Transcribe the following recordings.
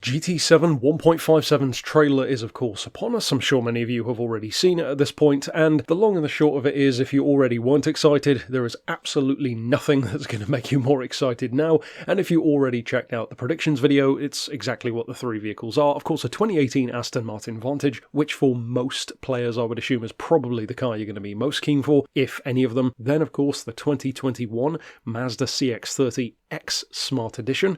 GT7 1.57's trailer is of course upon us. I'm sure many of you have already seen it at this point, and the long and the short of it is, if you already weren't excited, there is absolutely nothing that's going to make you more excited now, and if you already checked out the predictions video, it's exactly what the three vehicles are. Of course, a 2018 Aston Martin Vantage, which for most players I would assume is probably the car you're going to be most keen for, if any of them. Then of course the 2021 Mazda CX30 X Smart Edition.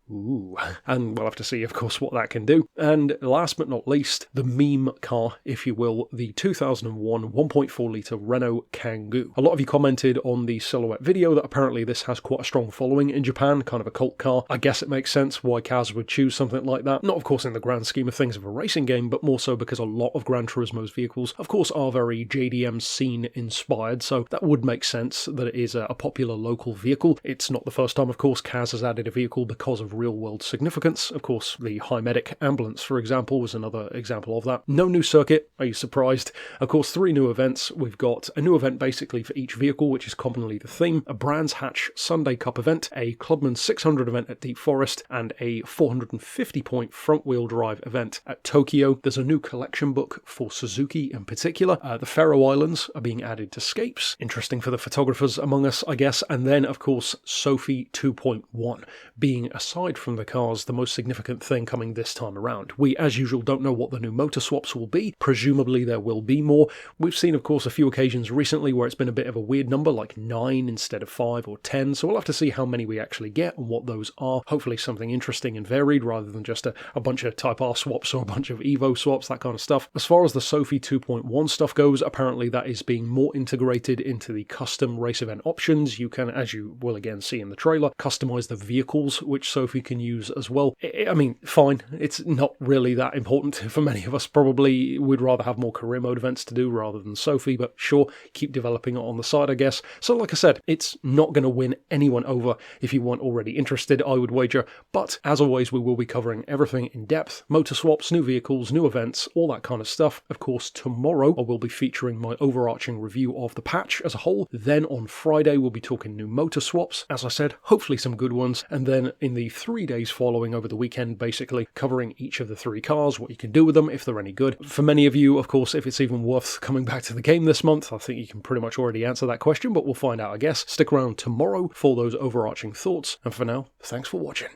Ooh, and we'll have to see, of course, what that can do. And last but not least, the meme car, if you will, the 2001 1.4-litre Renault Kangoo. A lot of you commented on the silhouette video that apparently this has quite a strong following in Japan, kind of a cult car. I guess it makes sense why Kaz would choose something like that. Not, of course, in the grand scheme of things of a racing game, but more so because a lot of Gran Turismo's vehicles, of course, are very JDM scene inspired, so that would make sense that it is a popular local vehicle. It's not the first time, of course, Kaz has added a vehicle because of real-world significance. Of course, the High Medic ambulance, for example, was another example of that. No new circuit, are you surprised? Of course, 3 new events. We've got a new event basically for each vehicle, which is commonly the theme, a Brands Hatch Sunday Cup event, a Clubman 600 event at Deep Forest, and a 450-point front-wheel drive event at Tokyo. There's a new collection book for Suzuki in particular. The Faroe Islands are being added to scapes. Interesting for the photographers among us, I guess. And then, of course, Sophy 2.1 being, aside from the cars, the most significant thing coming this time around. We, as usual, don't know what the new motor swaps will be. Presumably there will be more. We've seen, of course, a few occasions recently where it's been a bit of a weird number, like 9 instead of 5 or 10, so we'll have to see how many we actually get and what those are. Hopefully something interesting and varied rather than just a bunch of Type R swaps or a bunch of Evo swaps, that kind of stuff. As far as the Sophy 2.1 stuff goes, apparently that is being more integrated into the custom race event options. You can, as you will again see in the trailer, customize the vehicles which Sophy can use as well. I mean, fine, it's not really that important for many of us. Probably would rather have more career mode events to do rather than Sophy, but sure, keep developing it on the side, I guess. So like I said, it's not going to win anyone over if you weren't already interested, I would wager, but as always, we will be covering everything in depth: motor swaps, new vehicles, new events, all that kind of stuff. Of course, tomorrow I will be featuring my overarching review of the patch as a whole. Then on Friday, we'll be talking new motor swaps, as I said, hopefully some good ones, and then in the 3 days following over the weekend, basically covering each of the 3 cars, what you can do with them, if they're any good. For many of you, of course, if it's even worth coming back to the game this month, I think you can pretty much already answer that question, but we'll find out, I guess. Stick around tomorrow for those overarching thoughts, and for now, thanks for watching.